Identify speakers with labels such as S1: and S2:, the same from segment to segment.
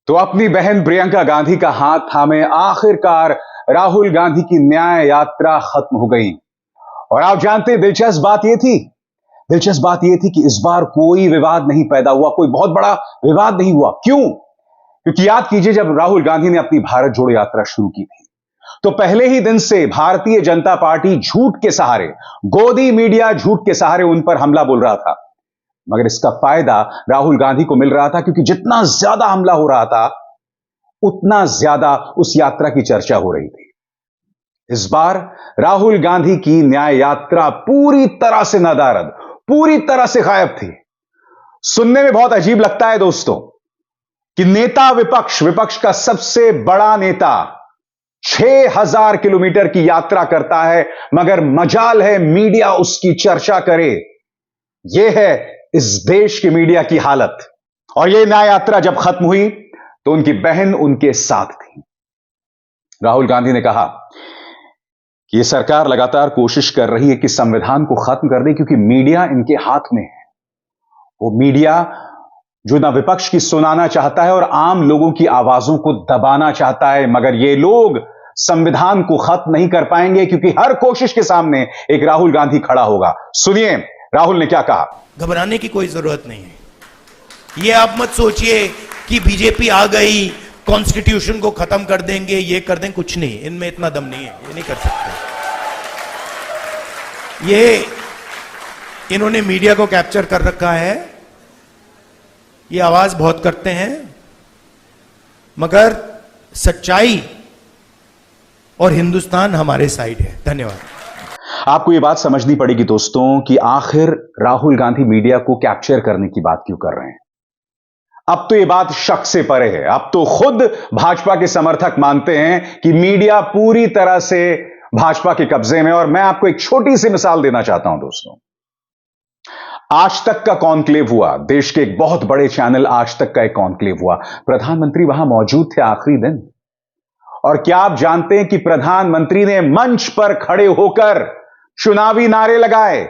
S1: तो अपनी बहन प्रियंका गांधी का हाथ थामे आखिरकार राहुल गांधी की न्याय यात्रा खत्म हो गई। और आप जानते दिलचस्प बात यह थी कि इस बार कोई विवाद नहीं पैदा हुआ, कोई बहुत बड़ा विवाद नहीं हुआ। क्यों? क्योंकि याद कीजिए, जब राहुल गांधी ने अपनी भारत जोड़ो यात्रा शुरू की थी तो पहले ही दिन से भारतीय जनता पार्टी झूठ के सहारे, गोदी मीडिया झूठ के सहारे उन पर हमला बोल रहा था। मगर इसका फायदा राहुल गांधी को मिल रहा था, क्योंकि जितना ज्यादा हमला हो रहा था उतना ज्यादा उस यात्रा की चर्चा हो रही थी। इस बार राहुल गांधी की न्याय यात्रा पूरी तरह से नदारद, पूरी तरह से गायब थी। सुनने में बहुत अजीब लगता है दोस्तों कि नेता विपक्ष का सबसे बड़ा नेता 6000 किलोमीटर की यात्रा करता है, मगर मजाल है मीडिया उसकी चर्चा करे। यह है इस देश की मीडिया की हालत। और यह न्याय यात्रा जब खत्म हुई तो उनकी बहन उनके साथ थी। राहुल गांधी ने कहा कि यह सरकार लगातार कोशिश कर रही है कि संविधान को खत्म कर दे, क्योंकि मीडिया इनके हाथ में है। वो मीडिया जो ना विपक्ष की सुनाना चाहता है और आम लोगों की आवाजों को दबाना चाहता है। मगर ये लोग संविधान को खत्म नहीं कर पाएंगे, क्योंकि हर कोशिश के सामने एक राहुल गांधी खड़ा होगा। सुनिए राहुल ने क्या कहा।
S2: घबराने की कोई जरूरत नहीं है। ये आप मत सोचिए कि बीजेपी आ गई, कॉन्स्टिट्यूशन को खत्म कर देंगे, ये कर देंगे, कुछ नहीं, इनमें इतना दम नहीं है, ये नहीं कर सकते। ये इन्होंने मीडिया को कैप्चर कर रखा है, ये आवाज बहुत करते हैं, मगर सच्चाई और हिंदुस्तान हमारे साइड है। धन्यवाद।
S1: आपको यह बात समझनी पड़ेगी दोस्तों कि आखिर राहुल गांधी मीडिया को कैप्चर करने की बात क्यों कर रहे हैं। अब तो यह बात शक से परे है। अब तो खुद भाजपा के समर्थक मानते हैं कि मीडिया पूरी तरह से भाजपा के कब्जे में। और मैं आपको एक छोटी सी मिसाल देना चाहता हूं दोस्तों। आज तक का कॉन्क्लेव हुआ, देश के एक बहुत बड़े चैनल आज तक का एक कॉन्क्लेव हुआ। प्रधानमंत्री वहां मौजूद थे आखिरी दिन। और क्या आप जानते हैं कि प्रधानमंत्री ने मंच पर खड़े होकर चुनावी नारे लगाए।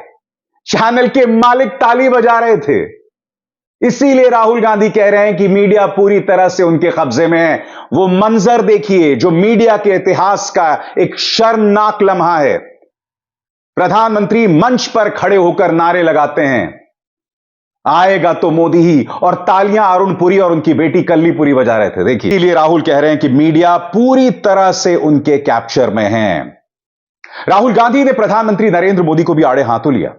S1: चैनल के मालिक ताली बजा रहे थे। इसीलिए राहुल गांधी कह रहे हैं कि मीडिया पूरी तरह से उनके कब्जे में है। वो मंजर देखिए जो मीडिया के इतिहास का एक शर्मनाक लम्हा है। प्रधानमंत्री मंच पर खड़े होकर नारे लगाते हैं, आएगा तो मोदी ही, और तालियां अरुण पुरी और उनकी बेटी कल्ली पुरी बजा रहे थे। देखिए, इसलिए राहुल कह रहे हैं कि मीडिया पूरी तरह से उनके कैप्चर में है। राहुल गांधी ने प्रधानमंत्री नरेंद्र मोदी को भी आड़े हाथों लिया।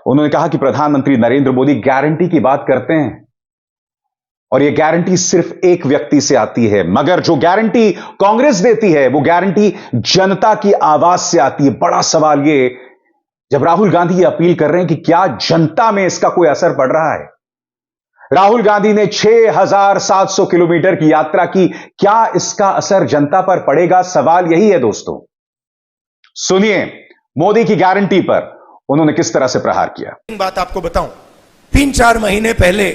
S1: उन्होंने कहा कि प्रधानमंत्री नरेंद्र मोदी गारंटी की बात करते हैं और यह गारंटी सिर्फ एक व्यक्ति से आती है, मगर जो गारंटी कांग्रेस देती है वो गारंटी जनता की आवाज से आती है। बड़ा सवाल ये, जब राहुल गांधी ये अपील कर रहे हैं कि क्या जनता में इसका कोई असर पड़ रहा है। राहुल गांधी ने 6700 किलोमीटर की यात्रा की, क्या इसका असर जनता पर पड़ेगा? सवाल यही है दोस्तों। सुनिए मोदी की गारंटी पर उन्होंने किस तरह से प्रहार किया।
S2: बात आपको बताऊं, 3-4 महीने पहले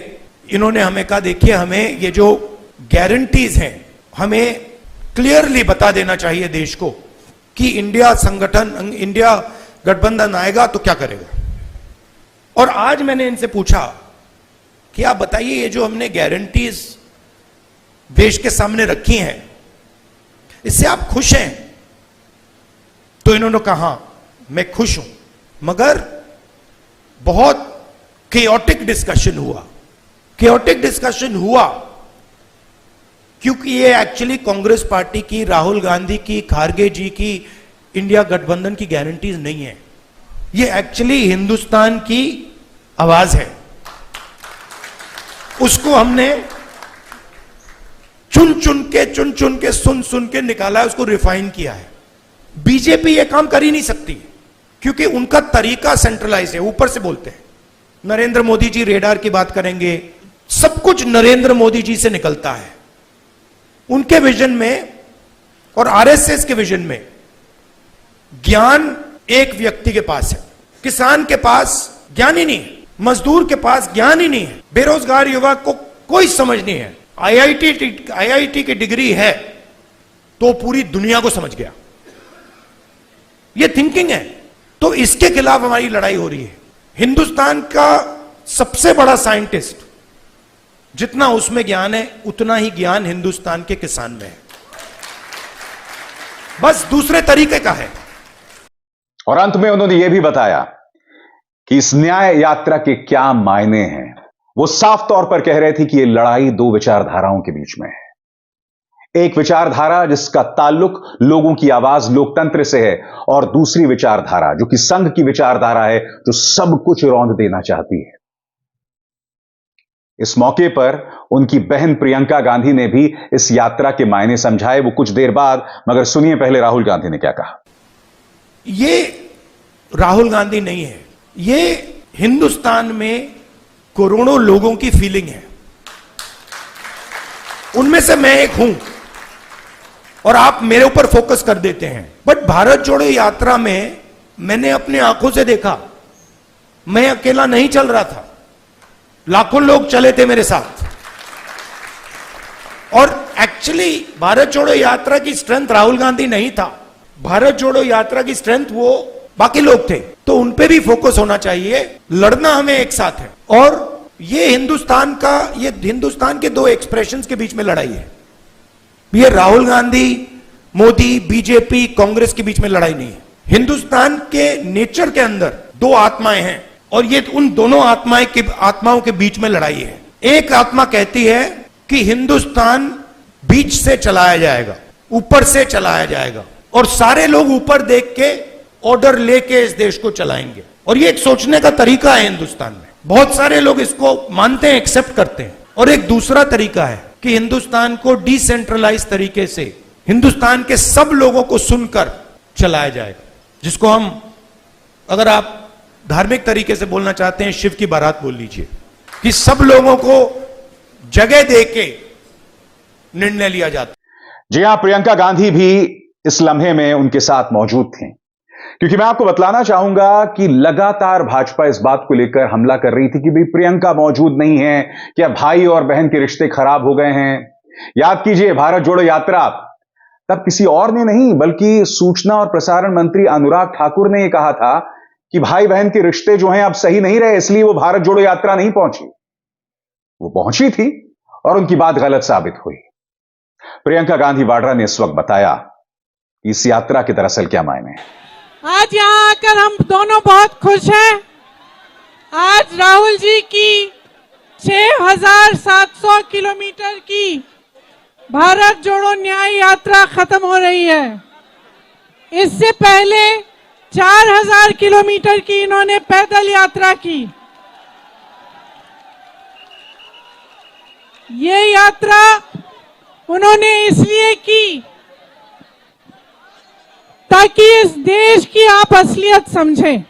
S2: इन्होंने हमें कहा, देखिए हमें ये जो गारंटीज हैं हमें क्लियरली बता देना चाहिए देश को कि इंडिया गठबंधन आएगा तो क्या करेगा। और आज मैंने इनसे पूछा कि आप बताइए, ये जो हमने गारंटीज देश के सामने रखी हैं इससे आप खुश हैं? तो इन्होंने कहा मैं खुश हूं, मगर बहुत केओटिक डिस्कशन हुआ क्योंकि ये एक्चुअली कांग्रेस पार्टी की, राहुल गांधी की, खारगे जी की इंडिया गठबंधन की गारंटीज नहीं है। ये एक्चुअली हिंदुस्तान की आवाज है। उसको हमने चुन चुन के सुन के निकाला है, उसको रिफाइन किया है। बीजेपी ये काम कर ही नहीं सकती क्योंकि उनका तरीका सेंट्रलाइज है, ऊपर से बोलते हैं। नरेंद्र मोदी जी रेडार की बात करेंगे, सब कुछ नरेंद्र मोदी जी से निकलता है। उनके विजन में और आरएसएस के विजन में ज्ञान एक व्यक्ति के पास है। किसान के पास ज्ञान ही नहीं है, मजदूर के पास ज्ञान ही नहीं है, बेरोजगार युवक को कोई समझ नहीं है। आईआईटी की डिग्री है तो पूरी दुनिया को समझ गया। ये थिंकिंग है। तो इसके खिलाफ हमारी लड़ाई हो रही है। हिंदुस्तान का सबसे बड़ा साइंटिस्ट जितना उसमें ज्ञान है उतना ही ज्ञान हिंदुस्तान के किसान में है, बस दूसरे तरीके का है।
S1: और अंत में उन्होंने यह भी बताया कि इस न्याय यात्रा के क्या मायने हैं। वो साफ तौर पर कह रहे थे कि यह लड़ाई दो विचारधाराओं के बीच में है। एक विचारधारा जिसका ताल्लुक लोगों की आवाज लोकतंत्र से है, और दूसरी विचारधारा जो कि संघ की विचारधारा है, जो सब कुछ रौंद देना चाहती है। इस मौके पर उनकी बहन प्रियंका गांधी ने भी इस यात्रा के मायने समझाए, वो कुछ देर बाद। मगर सुनिए पहले राहुल गांधी ने क्या कहा।
S2: ये राहुल गांधी नहीं है, ये हिंदुस्तान में करोड़ों लोगों की फीलिंग है, उनमें से मैं एक हूं, और आप मेरे ऊपर फोकस कर देते हैं। बट भारत जोड़ो यात्रा में मैंने अपनी आंखों से देखा, मैं अकेला नहीं चल रहा था, लाखों लोग चले थे मेरे साथ। और एक्चुअली भारत जोड़ो यात्रा की स्ट्रेंथ राहुल गांधी नहीं था, भारत जोड़ो यात्रा की स्ट्रेंथ वो बाकी लोग थे। तो उन पे भी फोकस होना चाहिए, लड़ना हमें एक साथ है। और ये हिंदुस्तान के दो एक्सप्रेशंस के बीच में लड़ाई है। ये राहुल गांधी, मोदी, बीजेपी, कांग्रेस के बीच में लड़ाई नहीं है। हिंदुस्तान के नेचर के अंदर दो आत्माएं हैं, और ये उन दोनों आत्माओं के बीच में लड़ाई है। एक आत्मा कहती है कि हिंदुस्तान बीच से चलाया जाएगा, ऊपर से चलाया जाएगा, और सारे लोग ऊपर देख के ऑर्डर लेके इस देश को चलाएंगे। और ये एक सोचने का तरीका है हिंदुस्तान में, बहुत सारे लोग इसको मानते हैं, एक्सेप्ट करते हैं। और एक दूसरा तरीका है कि हिंदुस्तान को डिसेंट्रलाइज तरीके से हिंदुस्तान के सब लोगों को सुनकर चलाया जाएगा, जिसको हम, अगर आप धार्मिक तरीके से बोलना चाहते हैं, शिव की बारात बोल लीजिए, कि सब लोगों को जगह देके निर्णय लिया जाता।
S1: जी हां, प्रियंका गांधी भी इस लम्हे में उनके साथ मौजूद थी, क्योंकि मैं आपको बतलाना चाहूंगा कि लगातार भाजपा इस बात को लेकर हमला कर रही थी कि भाई प्रियंका मौजूद नहीं है, क्या भाई और बहन के रिश्ते खराब हो गए हैं। याद कीजिए, भारत जोड़ो यात्रा तब किसी और ने नहीं, बल्कि सूचना और प्रसारण मंत्री अनुराग ठाकुर ने यह कहा था कि भाई बहन के रिश्ते जो हैं अब सही नहीं रहे, इसलिए वो भारत जोड़ो यात्रा नहीं पहुंची। वो पहुंची थी और उनकी बात गलत साबित हुई। प्रियंका गांधी वाड्रा ने इस वक्त बताया कि इस यात्रा के दरअसल क्या मायने हैं।
S3: आज यहाँ आकर हम दोनों बहुत खुश हैं। आज राहुल जी की 6,700 किलोमीटर की भारत जोड़ो न्याय यात्रा खत्म हो रही है। इससे पहले 4,000 किलोमीटर की इन्होंने पैदल यात्रा की। ये यात्रा उन्होंने इसलिए की ताकि इस देश की आप असलियत समझें।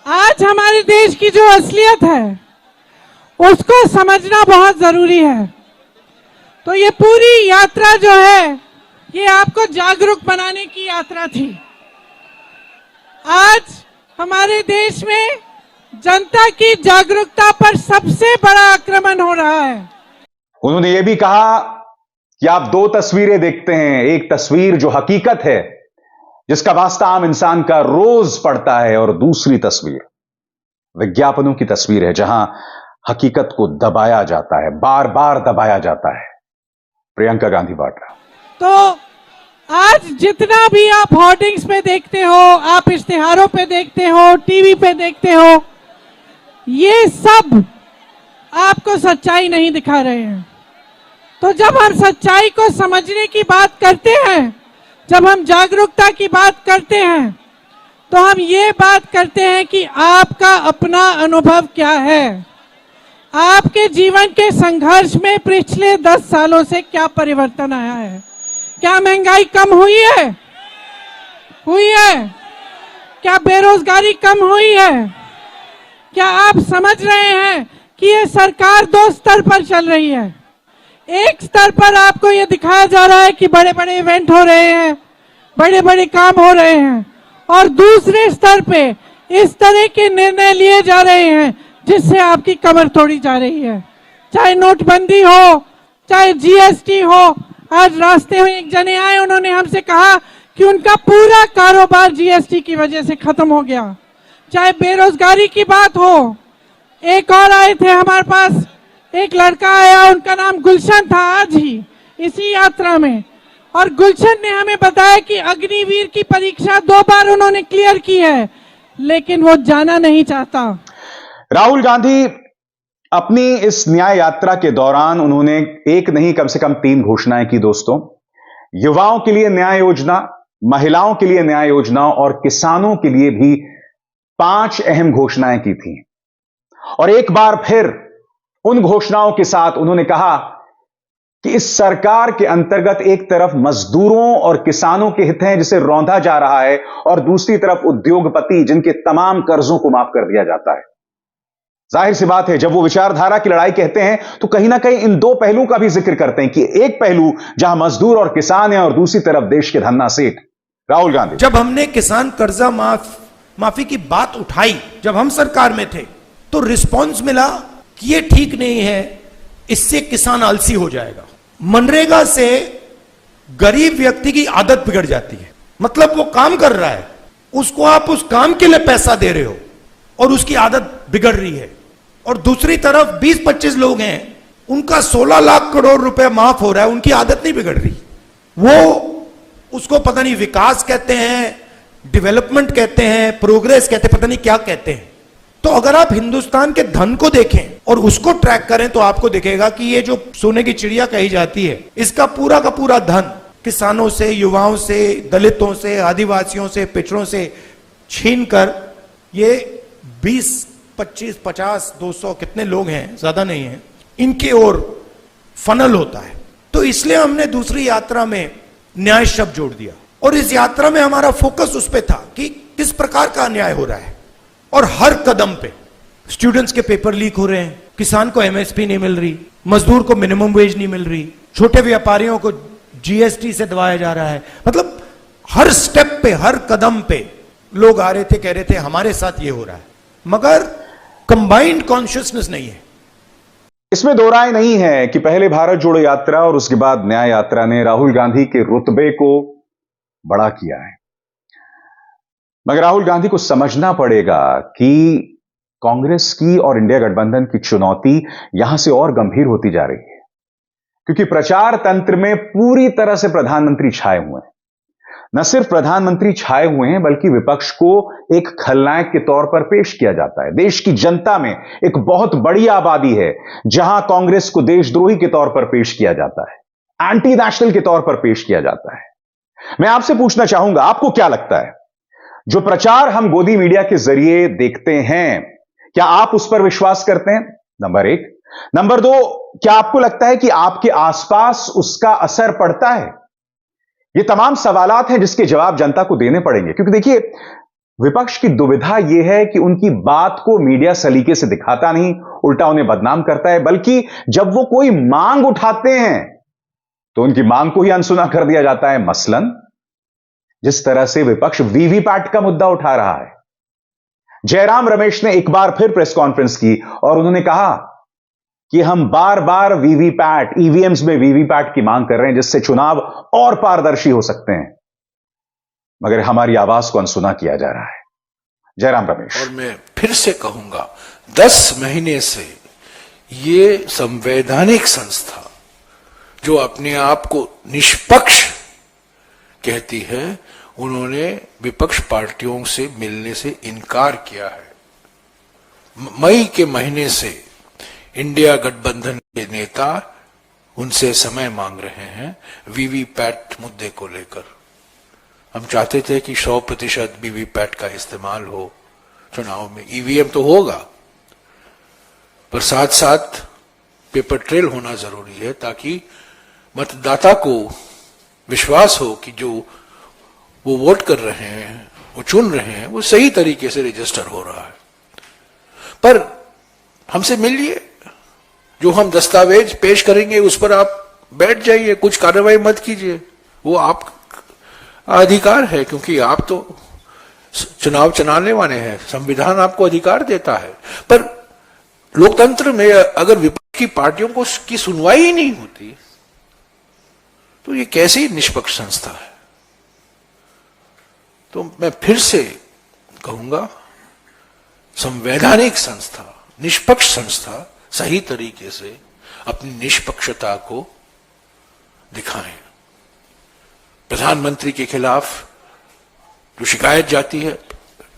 S3: आज हमारे देश की जो असलियत है उसको समझना बहुत जरूरी है। तो ये पूरी यात्रा जो है ये आपको जागरूक बनाने की यात्रा थी। आज हमारे देश में जनता की जागरूकता पर सबसे बड़ा आक्रमण हो रहा है।
S1: उन्होंने ये भी कहा कि आप दो तस्वीरें देखते हैं, एक तस्वीर जो हकीकत है, जिसका वास्ता आम इंसान का रोज पड़ता है, और दूसरी तस्वीर विज्ञापनों की तस्वीर है, जहां हकीकत को दबाया जाता है, बार बार दबाया जाता है। प्रियंका गांधी वाड्रा।
S3: तो आज जितना भी आप होर्डिंग्स पे देखते हो, आप इश्तिहारों पे देखते हो, टीवी पे देखते हो, ये सब आपको सच्चाई नहीं दिखा रहे हैं। तो जब हम सच्चाई को समझने की बात करते हैं, जब हम जागरूकता की बात करते हैं, तो हम ये बात करते हैं कि आपका अपना अनुभव क्या है, आपके जीवन के संघर्ष में पिछले 10 सालों से क्या परिवर्तन आया है। क्या महंगाई कम हुई है? हुई है? क्या बेरोजगारी कम हुई है? क्या आप समझ रहे हैं कि ये सरकार दो स्तर पर चल रही है? एक स्तर पर आपको ये दिखाया जा रहा है कि बड़े बड़े इवेंट हो रहे हैं, बड़े बड़े काम हो रहे हैं, और दूसरे स्तर पे इस तरह के निर्णय लिए जा रहे हैं जिससे आपकी कमर तोड़ी जा रही है। चाहे नोटबंदी हो, चाहे जीएसटी हो। आज रास्ते में एक जने आए, उन्होंने हमसे कहा कि उनका पूरा कारोबार जीएसटी की वजह से खत्म हो गया। चाहे बेरोजगारी की बात हो। एक और आए थे हमारे पास, एक लड़का आया, उनका नाम गुलशन था, आज ही इसी यात्रा में, और गुलशन ने हमें बताया कि अग्निवीर की परीक्षा 2 बार उन्होंने क्लियर की है, लेकिन वो जाना नहीं चाहता।
S1: राहुल गांधी अपनी इस न्याय यात्रा के दौरान उन्होंने एक नहीं कम से कम 3 घोषणाएं की दोस्तों। युवाओं के लिए न्याय योजना, महिलाओं के लिए न्याय योजना और किसानों के लिए भी 5 अहम घोषणाएं की थी। और एक बार फिर उन घोषणाओं के साथ उन्होंने कहा कि इस सरकार के अंतर्गत एक तरफ मजदूरों और किसानों के हित हैं जिसे रौंदा जा रहा है, और दूसरी तरफ उद्योगपति जिनके तमाम कर्जों को माफ कर दिया जाता है। जाहिर सी बात है, जब वो विचारधारा की लड़ाई कहते हैं तो कहीं ना कहीं इन 2 पहलू का भी जिक्र करते हैं कि एक पहलू जहां मजदूर और किसान है और दूसरी तरफ देश के धन्ना सेठ। राहुल गांधी,
S2: जब हमने किसान कर्जा माफी की बात उठाई, जब हम सरकार में थे, तो रिस्पांस मिला कि ये ठीक नहीं है, इससे किसान आलसी हो जाएगा। मनरेगा से गरीब व्यक्ति की आदत बिगड़ जाती है। मतलब वो काम कर रहा है, उसको आप उस काम के लिए पैसा दे रहे हो और उसकी आदत बिगड़ रही है। और दूसरी तरफ 20-25 लोग हैं, उनका 16 लाख करोड़ रुपए माफ हो रहा है, उनकी आदत नहीं बिगड़ रही। वो उसको पता नहीं विकास कहते हैं, डेवलपमेंट कहते हैं, प्रोग्रेस कहते हैं, पता नहीं क्या कहते हैं। तो अगर आप हिंदुस्तान के धन को देखें और उसको ट्रैक करें तो आपको दिखेगा कि ये जो सोने की चिड़िया कही जाती है, इसका पूरा का पूरा धन किसानों से, युवाओं से, दलितों से, आदिवासियों से, पिछड़ों से छीन कर ये 20, 25, 50, 200 कितने लोग हैं, ज्यादा नहीं है, इनके ओर फनल होता है। तो इसलिए हमने दूसरी यात्रा में न्याय शब्द जोड़ दिया, और इस यात्रा में हमारा फोकस उस पर था कि किस प्रकार का अन्याय हो रहा है। और हर कदम पे स्टूडेंट्स के पेपर लीक हो रहे हैं, किसान को एमएसपी नहीं मिल रही, मजदूर को मिनिमम वेज नहीं मिल रही, छोटे व्यापारियों को जीएसटी से दबाया जा रहा है। मतलब हर स्टेप पे, हर कदम पे लोग आ रहे थे, कह रहे थे हमारे साथ ये हो रहा है, मगर कंबाइंड कॉन्शियसनेस नहीं है।
S1: इसमें दो राय नहीं है कि पहले भारत जोड़ो यात्रा और उसके बाद न्याय यात्रा ने राहुल गांधी के रुतबे को बड़ा किया है। मगर राहुल गांधी को समझना पड़ेगा कि कांग्रेस की और इंडिया गठबंधन की चुनौती यहां से और गंभीर होती जा रही है, क्योंकि प्रचार तंत्र में पूरी तरह से प्रधानमंत्री छाए हुए हैं। न सिर्फ प्रधानमंत्री छाए हुए हैं, बल्कि विपक्ष को एक खलनायक के तौर पर पेश किया जाता है। देश की जनता में एक बहुत बड़ी आबादी है जहां कांग्रेस को देशद्रोही के तौर पर पेश किया जाता है, एंटी नेशनल के तौर पर पेश किया जाता है। मैं आपसे पूछना चाहूंगा, आपको क्या लगता है, जो प्रचार हम गोदी मीडिया के जरिए देखते हैं, क्या आप उस पर विश्वास करते हैं? नंबर 1। नंबर 2, क्या आपको लगता है कि आपके आसपास उसका असर पड़ता है? ये तमाम सवालात हैं जिसके जवाब जनता को देने पड़ेंगे, क्योंकि देखिए, विपक्ष की दुविधा यह है कि उनकी बात को मीडिया सलीके से दिखाता नहीं, उल्टा उन्हें बदनाम करता है, बल्कि जब वो कोई मांग उठाते हैं तो उनकी मांग को ही अनसुना कर दिया जाता है। मसलन जिस तरह से विपक्ष वीवीपैट का मुद्दा उठा रहा है। जयराम रमेश ने एक बार फिर प्रेस कॉन्फ्रेंस की और उन्होंने कहा कि हम बार बार वीवीपैट, ईवीएम्स में वीवीपैट की मांग कर रहे हैं जिससे चुनाव और पारदर्शी हो सकते हैं, मगर हमारी आवाज को अनसुना किया जा रहा है। जयराम रमेश।
S4: और मैं फिर से कहूंगा, 10 महीने से ये संवैधानिक संस्था जो अपने आप को निष्पक्ष कहती है, उन्होंने विपक्ष पार्टियों से मिलने से इनकार किया है। मई के महीने से इंडिया गठबंधन के नेता उनसे समय मांग रहे हैं वीवीपैट मुद्दे को लेकर। हम चाहते थे कि 100% वीवीपैट का इस्तेमाल हो चुनाव में। ईवीएम तो होगा, पर साथ साथ पेपर ट्रेल होना जरूरी है, ताकि मतदाता को विश्वास हो कि जो वो वोट कर रहे हैं, वो चुन रहे हैं, वो सही तरीके से रजिस्टर हो रहा है। पर हमसे मिलिए, जो हम दस्तावेज पेश करेंगे उस पर आप बैठ जाइए, कुछ कार्रवाई मत कीजिए, वो आप अधिकार है, क्योंकि आप तो चुनाव चलाने वाले हैं, संविधान आपको अधिकार देता है। पर लोकतंत्र में अगर विपक्ष की पार्टियों को की सुनवाई ही नहीं होती तो ये कैसी निष्पक्ष संस्था है? तो मैं फिर से कहूंगा, संवैधानिक संस्था, निष्पक्ष संस्था सही तरीके से अपनी निष्पक्षता को दिखाएं। प्रधानमंत्री के खिलाफ जो शिकायत जाती है,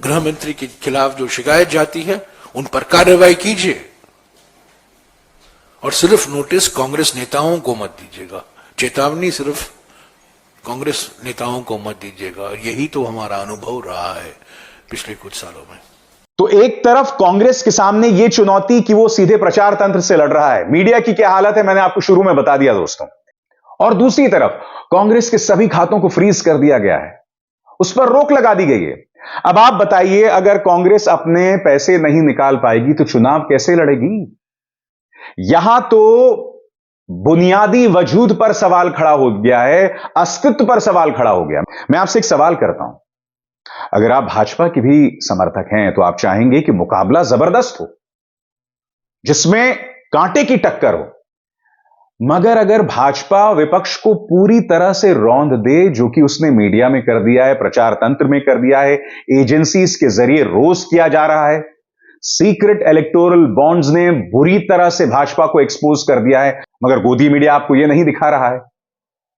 S4: गृह मंत्री के खिलाफ जो शिकायत जाती है, उन पर कार्रवाई कीजिए और सिर्फ नोटिस कांग्रेस नेताओं को मत दीजिएगा, चेतावनी सिर्फ कांग्रेस नेताओं को मत दीजिएगा। यही तो हमारा अनुभव रहा है पिछले कुछ सालों में।
S1: तो एक तरफ कांग्रेस के सामने यह चुनौती कि वो सीधे प्रचार तंत्र से लड़ रहा है, मीडिया की क्या हालत है मैंने आपको शुरू में बता दिया दोस्तों, और दूसरी तरफ कांग्रेस के सभी खातों को फ्रीज कर दिया गया है, उस पर रोक लगा दी गई है। अब आप बताइए, अगर कांग्रेस अपने पैसे नहीं निकाल पाएगी तो चुनाव कैसे लड़ेगी? यहां तो बुनियादी वजूद पर सवाल खड़ा हो गया है, अस्तित्व पर सवाल खड़ा हो गया। मैं आपसे एक सवाल करता हूं, अगर आप भाजपा के भी समर्थक हैं तो आप चाहेंगे कि मुकाबला जबरदस्त हो, जिसमें कांटे की टक्कर हो, मगर अगर भाजपा विपक्ष को पूरी तरह से रौंद दे, जो कि उसने मीडिया में कर दिया है, प्रचार तंत्र में कर दिया है, एजेंसीज के जरिए रोज किया जा रहा है, सीक्रेट इलेक्टोरल बॉन्ड्स ने बुरी तरह से भाजपा को एक्सपोज कर दिया है, मगर गोदी मीडिया आपको यह नहीं दिखा रहा है।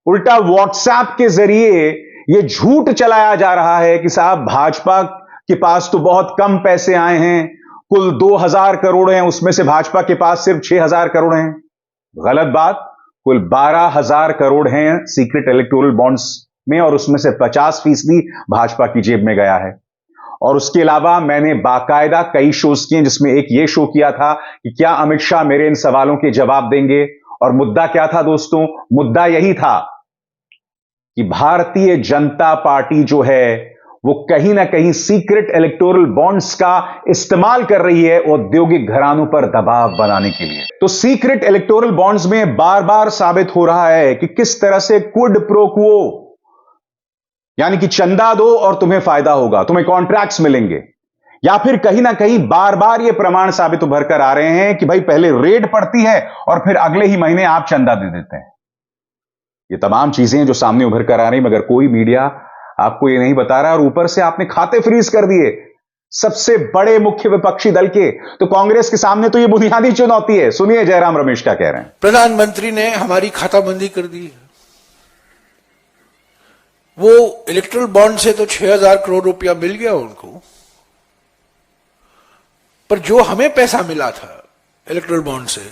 S1: उल्टा व्हाट्सएप के जरिए यह झूठ चलाया जा रहा है कि साहब भाजपा के पास तो बहुत कम पैसे आए हैं, कुल 2000 करोड़ हैं, उसमें से भाजपा के पास सिर्फ 6000 करोड़ हैं। गलत बात, कुल 12000 करोड़ हैं सीक्रेट इलेक्टोरल बॉन्ड्स में, और उसमें से 50% भाजपा की जेब में गया है। और उसके अलावा मैंने बाकायदा कई शोज किए, जिसमें एक ये शो किया था कि क्या अमित शाह मेरे इन सवालों के जवाब देंगे, और मुद्दा क्या था दोस्तों? मुद्दा यही था कि भारतीय जनता पार्टी जो है वो कहीं ना कहीं सीक्रेट इलेक्टोरल बॉन्ड्स का इस्तेमाल कर रही है औद्योगिक घरानों पर दबाव बनाने के लिए। तो सीक्रेट इलेक्टोरल बॉन्ड्स में बार बार साबित हो रहा है कि किस तरह से क्विड प्रो क्वो, यानी कि चंदा दो और तुम्हें फायदा होगा, तुम्हें कॉन्ट्रैक्ट्स मिलेंगे, या फिर कहीं ना कहीं बार बार ये प्रमाण साबित उभर कर आ रहे हैं कि भाई पहले रेड पड़ती है और फिर अगले ही महीने आप चंदा दे देते हैं। ये तमाम चीजें जो सामने उभर कर आ रही, मगर कोई मीडिया आपको ये नहीं बता रहा, और ऊपर से आपने खाते फ्रीज कर दिए सबसे बड़े मुख्य विपक्षी दल के। तो कांग्रेस के सामने तो ये बुनियादी चुनौती है। सुनिए जयराम रमेश क्या कह रहे हैं।
S4: प्रधानमंत्री ने हमारी खाताबंदी कर दी है। वो इलेक्ट्रल बॉन्ड से तो 6000 करोड़ रुपया मिल गया उनको, पर जो हमें पैसा मिला था इलेक्ट्रल बॉन्ड से,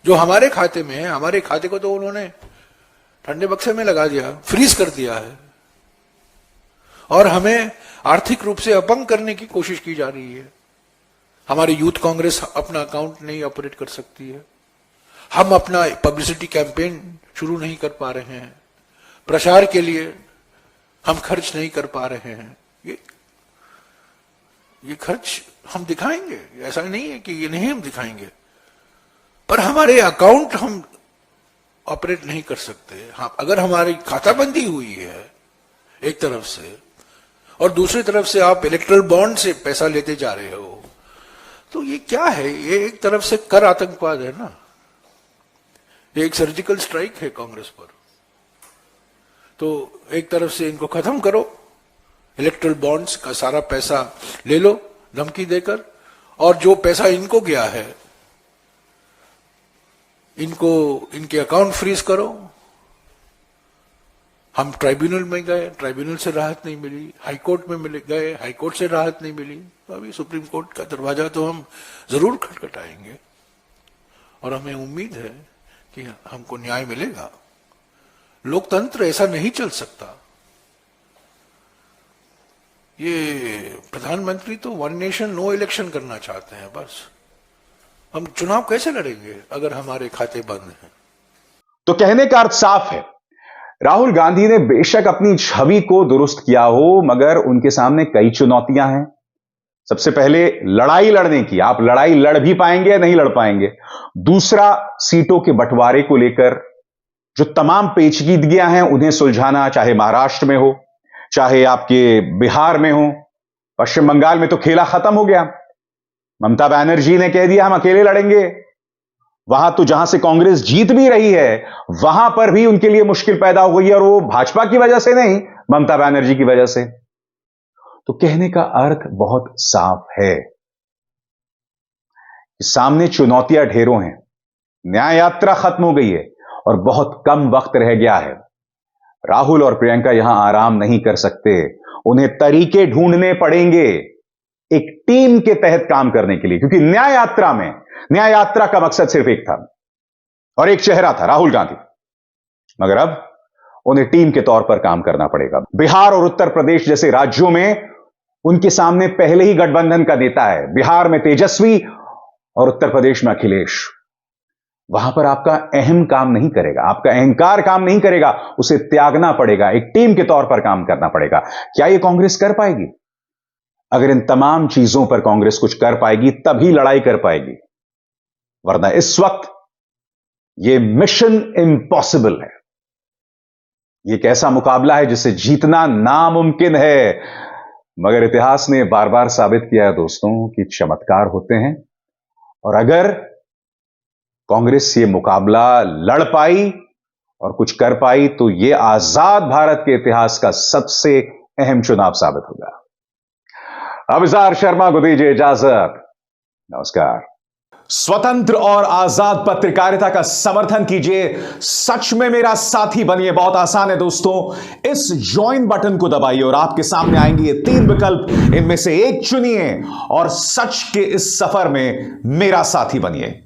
S4: जो हमारे खाते में है, हमारे खाते को तो उन्होंने ठंडे बक्से में लगा दिया, फ्रीज कर दिया है, और हमें आर्थिक रूप से अपंग करने की कोशिश की जा रही है। हमारी यूथ कांग्रेस अपना अकाउंट नहीं ऑपरेट कर सकती है, हम अपना पब्लिसिटी कैंपेन शुरू नहीं कर पा रहे हैं, प्रचार के लिए हम खर्च नहीं कर पा रहे हैं। ये खर्च हम दिखाएंगे, ऐसा नहीं है कि ये नहीं हम दिखाएंगे, पर हमारे अकाउंट हम ऑपरेट नहीं कर सकते। हाँ, अगर हमारी खाताबंदी हुई है एक तरफ से, और दूसरी तरफ से आप इलेक्ट्रल बॉन्ड से पैसा लेते जा रहे हो, तो ये क्या है? ये एक तरफ से कर आतंकवाद है ना, ये एक सर्जिकल स्ट्राइक है कांग्रेस पर। तो एक तरफ से इनको खत्म करो, इलेक्ट्रल बॉन्ड्स का सारा पैसा ले लो धमकी देकर, और जो पैसा इनको गया है इनको इनके अकाउंट फ्रीज करो। हम ट्राइब्यूनल में गए, ट्राइब्यूनल से राहत नहीं मिली, हाईकोर्ट में गए, हाईकोर्ट से राहत नहीं मिली, तो अभी सुप्रीम कोर्ट का दरवाजा तो हम जरूर खटखटाएंगे, और हमें उम्मीद है कि हमको न्याय मिलेगा। लोकतंत्र ऐसा नहीं चल सकता। ये प्रधानमंत्री तो वन नेशन नो इलेक्शन करना चाहते हैं बस। हम चुनाव कैसे लड़ेंगे अगर हमारे खाते बंद हैं?
S1: तो कहने का अर्थ साफ है, राहुल गांधी ने बेशक अपनी छवि को दुरुस्त किया हो, मगर उनके सामने कई चुनौतियां हैं। सबसे पहले लड़ाई लड़ने की, आप लड़ाई लड़ भी पाएंगे या नहीं लड़ पाएंगे। दूसरा, सीटों के बंटवारे को लेकर जो तमाम पेचीदगियां हैं उन्हें सुलझाना, चाहे महाराष्ट्र में हो, चाहे आपके बिहार में हो, पश्चिम बंगाल में तो खेला खत्म हो गया। ममता बनर्जी ने कह दिया हम अकेले लड़ेंगे। वहां तो जहां से कांग्रेस जीत भी रही है वहां पर भी उनके लिए मुश्किल पैदा हो गई, और वो भाजपा की वजह से नहीं, ममता बनर्जी की वजह से। तो कहने का अर्थ बहुत साफ है, कि सामने चुनौतियां ढेरों हैं, न्याय यात्रा खत्म हो गई है और बहुत कम वक्त रह गया है। राहुल और प्रियंका यहां आराम नहीं कर सकते, उन्हें तरीके ढूंढने पड़ेंगे एक टीम के तहत काम करने के लिए, क्योंकि न्याय यात्रा का मकसद सिर्फ एक था और एक चेहरा था, राहुल गांधी। मगर अब उन्हें टीम के तौर पर काम करना पड़ेगा। बिहार और उत्तर प्रदेश जैसे राज्यों में उनके सामने पहले ही गठबंधन का नेता है। बिहार में तेजस्वी और उत्तर प्रदेश में अखिलेश। वहां पर आपका अहम काम नहीं करेगा, आपका अहंकार काम नहीं करेगा, उसे त्यागना पड़ेगा, एक टीम के तौर पर काम करना पड़ेगा। क्या यह कांग्रेस कर पाएगी? अगर इन तमाम चीजों पर कांग्रेस कुछ कर पाएगी तभी लड़ाई कर पाएगी, वरना इस वक्त यह मिशन इम्पॉसिबल है। यह एक ऐसा मुकाबला है जिसे जीतना नामुमकिन है। मगर इतिहास ने बार बार साबित किया है दोस्तों कि चमत्कार होते हैं, और अगर कांग्रेस ये मुकाबला लड़ पाई और कुछ कर पाई तो यह आजाद भारत के इतिहास का सबसे अहम चुनाव साबित होगा। अभिसार शर्मा को दीजिए इजाजत। नमस्कार। स्वतंत्र और आजाद पत्रकारिता का समर्थन कीजिए, सच में मेरा साथी बनिए। बहुत आसान है दोस्तों, इस ज्वाइन बटन को दबाइए और आपके सामने आएंगे ये 3 विकल्प, इनमें से एक चुनिए और सच के इस सफर में मेरा साथी बनिए।